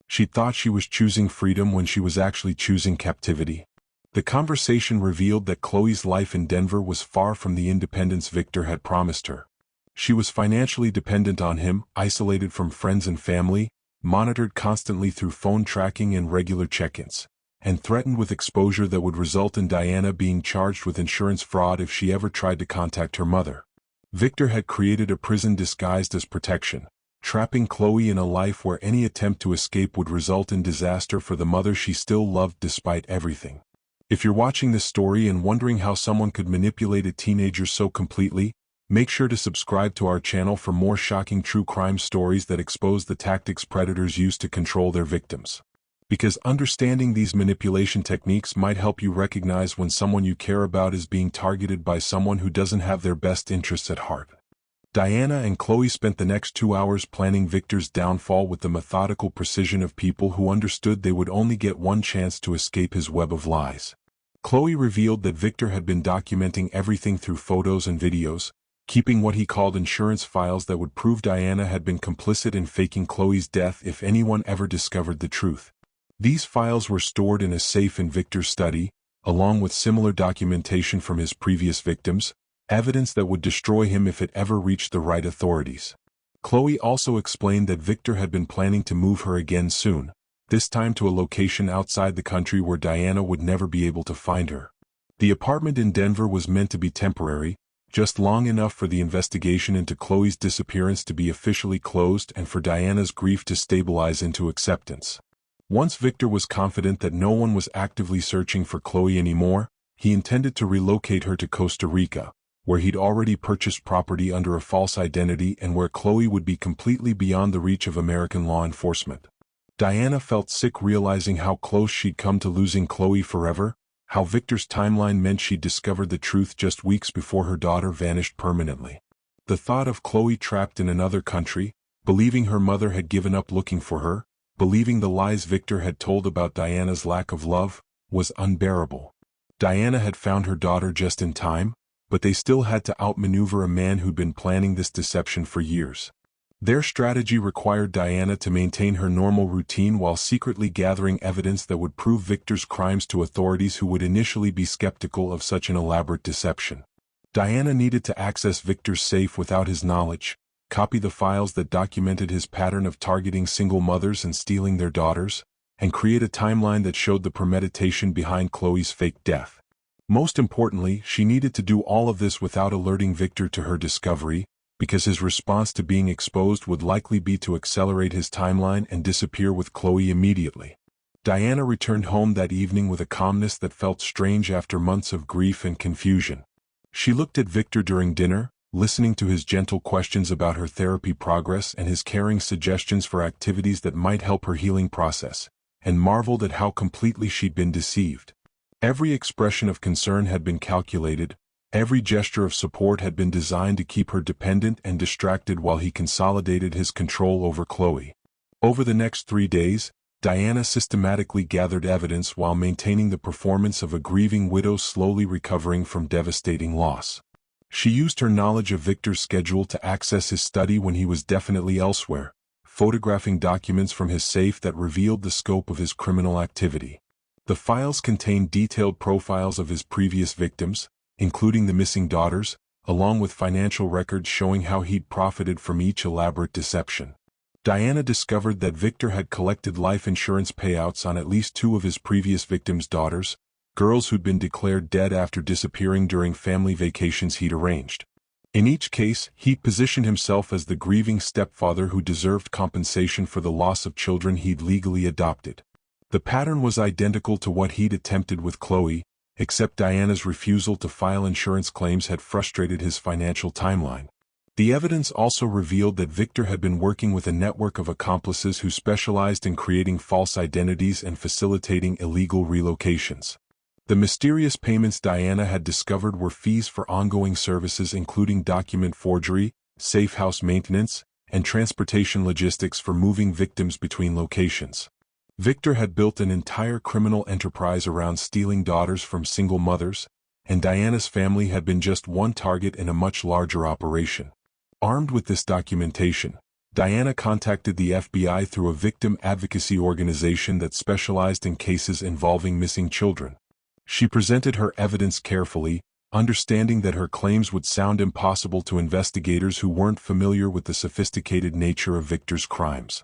She thought she was choosing freedom when she was actually choosing captivity. The conversation revealed that Chloe's life in Denver was far from the independence Victor had promised her. She was financially dependent on him, isolated from friends and family, monitored constantly through phone tracking and regular check-ins, and threatened with exposure that would result in Diana being charged with insurance fraud if she ever tried to contact her mother. Victor had created a prison disguised as protection, trapping Chloe in a life where any attempt to escape would result in disaster for the mother she still loved despite everything. If you're watching this story and wondering how someone could manipulate a teenager so completely, make sure to subscribe to our channel for more shocking true crime stories that expose the tactics predators use to control their victims. Because understanding these manipulation techniques might help you recognize when someone you care about is being targeted by someone who doesn't have their best interests at heart. Diana and Chloe spent the next 2 hours planning Victor's downfall with the methodical precision of people who understood they would only get one chance to escape his web of lies. Chloe revealed that Victor had been documenting everything through photos and videos, keeping what he called insurance files that would prove Diana had been complicit in faking Chloe's death if anyone ever discovered the truth. These files were stored in a safe in Victor's study, along with similar documentation from his previous victims, evidence that would destroy him if it ever reached the right authorities. Chloe also explained that Victor had been planning to move her again soon, this time to a location outside the country where Diana would never be able to find her. The apartment in Denver was meant to be temporary, just long enough for the investigation into Chloe's disappearance to be officially closed and for Diana's grief to stabilize into acceptance. Once Victor was confident that no one was actively searching for Chloe anymore, he intended to relocate her to Costa Rica, where he'd already purchased property under a false identity and where Chloe would be completely beyond the reach of American law enforcement. Diana felt sick realizing how close she'd come to losing Chloe forever, how Victor's timeline meant she'd discovered the truth just weeks before her daughter vanished permanently. The thought of Chloe trapped in another country, believing her mother had given up looking for her, believing the lies Victor had told about Diana's lack of love, was unbearable. Diana had found her daughter just in time, but they still had to outmaneuver a man who'd been planning this deception for years. Their strategy required Diana to maintain her normal routine while secretly gathering evidence that would prove Victor's crimes to authorities who would initially be skeptical of such an elaborate deception. Diana needed to access Victor's safe without his knowledge, copy the files that documented his pattern of targeting single mothers and stealing their daughters, and create a timeline that showed the premeditation behind Chloe's fake death. Most importantly, she needed to do all of this without alerting Victor to her discovery, because his response to being exposed would likely be to accelerate his timeline and disappear with Chloe immediately. Diana returned home that evening with a calmness that felt strange after months of grief and confusion. She looked at Victor during dinner, listening to his gentle questions about her therapy progress and his caring suggestions for activities that might help her healing process, and marveled at how completely she'd been deceived. Every expression of concern had been calculated, every gesture of support had been designed to keep her dependent and distracted while he consolidated his control over Chloe. Over the next 3 days, Diana systematically gathered evidence while maintaining the performance of a grieving widow slowly recovering from devastating loss. She used her knowledge of Victor's schedule to access his study when he was definitely elsewhere, photographing documents from his safe that revealed the scope of his criminal activity. The files contained detailed profiles of his previous victims, including the missing daughters, along with financial records showing how he'd profited from each elaborate deception. Diana discovered that Victor had collected life insurance payouts on at least 2 of his previous victims' daughters, girls who'd been declared dead after disappearing during family vacations he'd arranged. In each case, he'd positioned himself as the grieving stepfather who deserved compensation for the loss of children he'd legally adopted. The pattern was identical to what he'd attempted with Chloe, except Diana's refusal to file insurance claims had frustrated his financial timeline. The evidence also revealed that Victor had been working with a network of accomplices who specialized in creating false identities and facilitating illegal relocations. The mysterious payments Diana had discovered were fees for ongoing services including document forgery, safe house maintenance, and transportation logistics for moving victims between locations. Victor had built an entire criminal enterprise around stealing daughters from single mothers, and Diana's family had been just one target in a much larger operation. Armed with this documentation, Diana contacted the FBI through a victim advocacy organization that specialized in cases involving missing children. She presented her evidence carefully, understanding that her claims would sound impossible to investigators who weren't familiar with the sophisticated nature of Victor's crimes.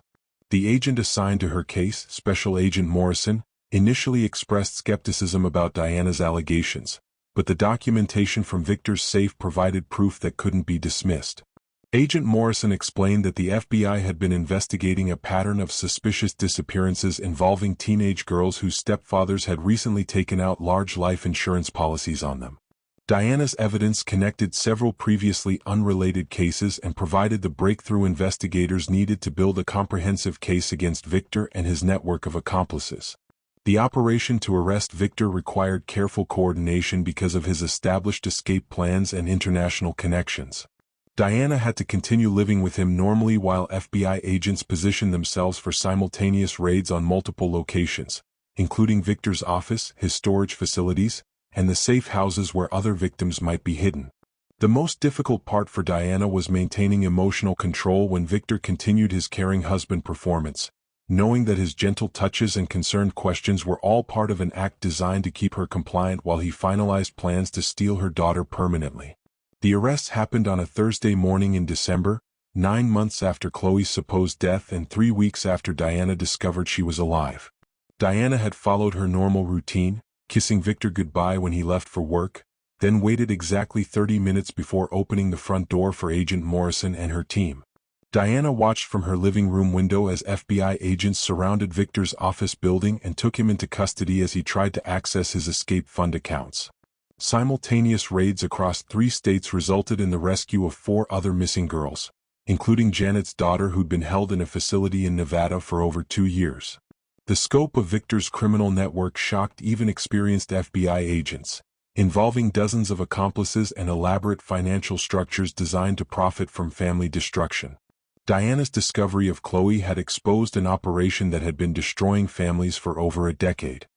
The agent assigned to her case, Special Agent Morrison, initially expressed skepticism about Diana's allegations, but the documentation from Victor's safe provided proof that couldn't be dismissed. Agent Morrison explained that the FBI had been investigating a pattern of suspicious disappearances involving teenage girls whose stepfathers had recently taken out large life insurance policies on them. Diana's evidence connected several previously unrelated cases and provided the breakthrough investigators needed to build a comprehensive case against Victor and his network of accomplices. The operation to arrest Victor required careful coordination because of his established escape plans and international connections. Diana had to continue living with him normally while FBI agents positioned themselves for simultaneous raids on multiple locations, including Victor's office, his storage facilities, and the safe houses where other victims might be hidden. The most difficult part for Diana was maintaining emotional control when Victor continued his caring husband performance, knowing that his gentle touches and concerned questions were all part of an act designed to keep her compliant while he finalized plans to steal her daughter permanently. The arrests happened on a Thursday morning in December, 9 months after Chloe's supposed death and 3 weeks after Diana discovered she was alive. Diana had followed her normal routine, kissing Victor goodbye when he left for work, then waited exactly 30 minutes before opening the front door for Agent Morrison and her team. Diana watched from her living room window as FBI agents surrounded Victor's office building and took him into custody as he tried to access his escape fund accounts. Simultaneous raids across 3 states resulted in the rescue of 4 other missing girls, including Janet's daughter who'd been held in a facility in Nevada for over 2 years. The scope of Victor's criminal network shocked even experienced FBI agents, involving dozens of accomplices and elaborate financial structures designed to profit from family destruction. Diana's discovery of Chloe had exposed an operation that had been destroying families for over a decade.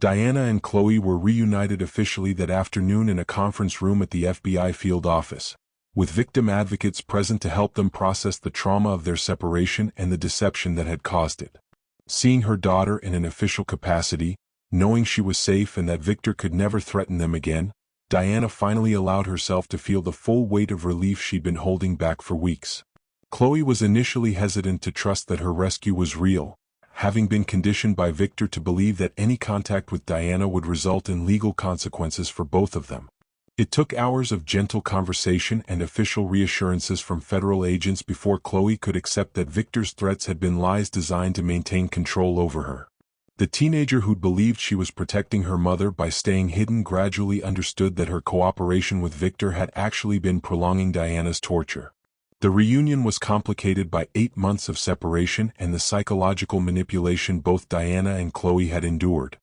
Diana and Chloe were reunited officially that afternoon in a conference room at the FBI field office, with victim advocates present to help them process the trauma of their separation and the deception that had caused it. Seeing her daughter in an official capacity, knowing she was safe and that Victor could never threaten them again, Diana finally allowed herself to feel the full weight of relief she'd been holding back for weeks. Chloe was initially hesitant to trust that her rescue was real, having been conditioned by Victor to believe that any contact with Diana would result in legal consequences for both of them. It took hours of gentle conversation and official reassurances from federal agents before Chloe could accept that Victor's threats had been lies designed to maintain control over her. The teenager who'd believed she was protecting her mother by staying hidden gradually understood that her cooperation with Victor had actually been prolonging Diana's torture. The reunion was complicated by 8 months of separation and the psychological manipulation both Diana and Chloe had endured.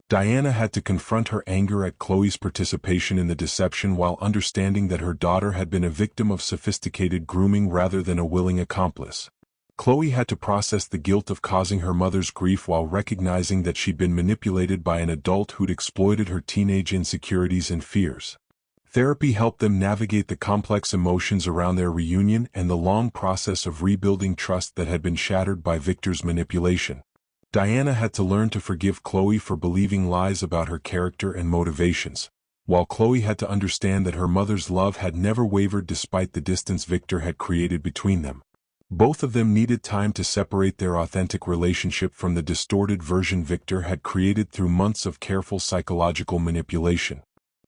Diana had to confront her anger at Chloe's participation in the deception while understanding that her daughter had been a victim of sophisticated grooming rather than a willing accomplice. Chloe had to process the guilt of causing her mother's grief while recognizing that she'd been manipulated by an adult who'd exploited her teenage insecurities and fears. Therapy helped them navigate the complex emotions around their reunion and the long process of rebuilding trust that had been shattered by Victor's manipulation. Diana had to learn to forgive Chloe for believing lies about her character and motivations, while Chloe had to understand that her mother's love had never wavered despite the distance Victor had created between them. Both of them needed time to separate their authentic relationship from the distorted version Victor had created through months of careful psychological manipulation.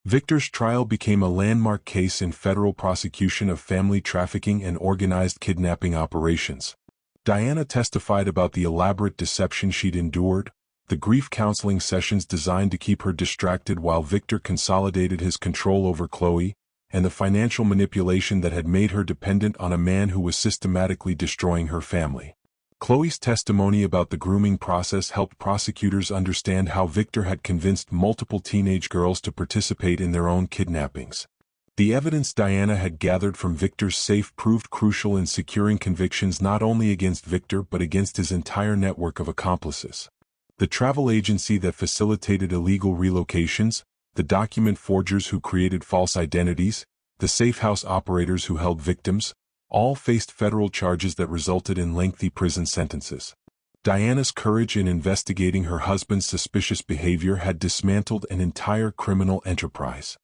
Victor's trial became a landmark case in federal prosecution of family trafficking and organized kidnapping operations. Diana testified about the elaborate deception she'd endured, the grief counseling sessions designed to keep her distracted while Victor consolidated his control over Chloe, and the financial manipulation that had made her dependent on a man who was systematically destroying her family. Chloe's testimony about the grooming process helped prosecutors understand how Victor had convinced multiple teenage girls to participate in their own kidnappings. The evidence Diana had gathered from Victor's safe proved crucial in securing convictions not only against Victor but against his entire network of accomplices. The travel agency that facilitated illegal relocations, the document forgers who created false identities, the safe house operators who held victims, all faced federal charges that resulted in lengthy prison sentences. Diana's courage in investigating her husband's suspicious behavior had dismantled an entire criminal enterprise.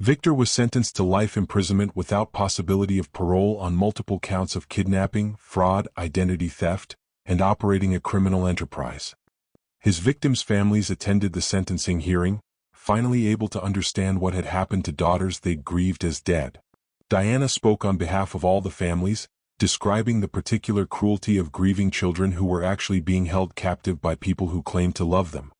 Victor was sentenced to life imprisonment without possibility of parole on multiple counts of kidnapping, fraud, identity theft, and operating a criminal enterprise. His victims' families attended the sentencing hearing, finally able to understand what had happened to daughters they'd grieved as dead. Diana spoke on behalf of all the families, describing the particular cruelty of grieving children who were actually being held captive by people who claimed to love them.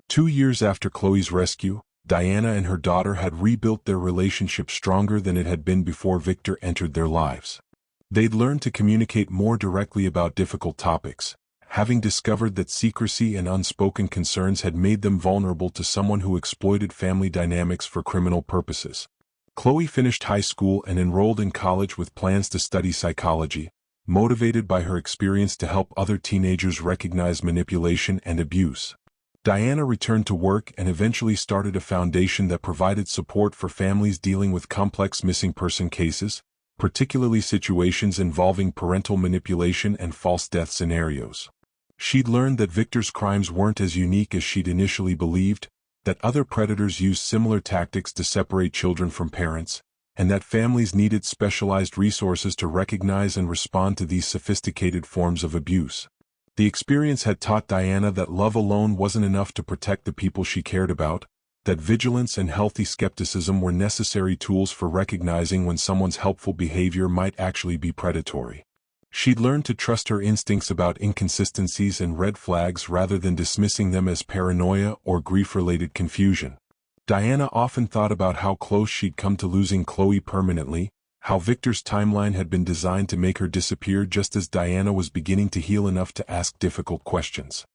2 years after Chloe's rescue, Diana and her daughter had rebuilt their relationship stronger than it had been before Victor entered their lives. They'd learned to communicate more directly about difficult topics, having discovered that secrecy and unspoken concerns had made them vulnerable to someone who exploited family dynamics for criminal purposes. Chloe finished high school and enrolled in college with plans to study psychology, motivated by her experience to help other teenagers recognize manipulation and abuse. Diana returned to work and eventually started a foundation that provided support for families dealing with complex missing person cases, particularly situations involving parental manipulation and false death scenarios. She'd learned that Victor's crimes weren't as unique as she'd initially believed, that other predators used similar tactics to separate children from parents, and that families needed specialized resources to recognize and respond to these sophisticated forms of abuse. The experience had taught Diana that love alone wasn't enough to protect the people she cared about, that vigilance and healthy skepticism were necessary tools for recognizing when someone's helpful behavior might actually be predatory. She'd learned to trust her instincts about inconsistencies and red flags rather than dismissing them as paranoia or grief-related confusion. Diana often thought about how close she'd come to losing Chloe permanently, how Victor's timeline had been designed to make her disappear just as Diana was beginning to heal enough to ask difficult questions.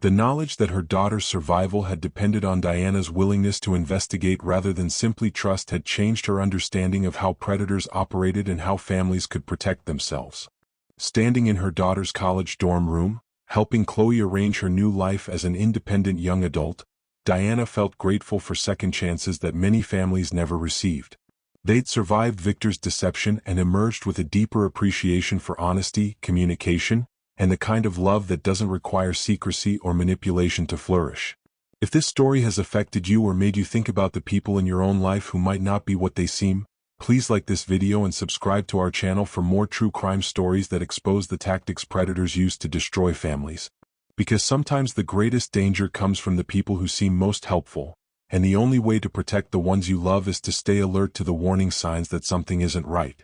The knowledge that her daughter's survival had depended on Diana's willingness to investigate rather than simply trust had changed her understanding of how predators operated and how families could protect themselves. Standing in her daughter's college dorm room, helping Chloe arrange her new life as an independent young adult, Diana felt grateful for second chances that many families never received. They'd survived Victor's deception and emerged with a deeper appreciation for honesty, communication, and the kind of love that doesn't require secrecy or manipulation to flourish. If this story has affected you or made you think about the people in your own life who might not be what they seem, please like this video and subscribe to our channel for more true crime stories that expose the tactics predators use to destroy families. Because sometimes the greatest danger comes from the people who seem most helpful, and the only way to protect the ones you love is to stay alert to the warning signs that something isn't right.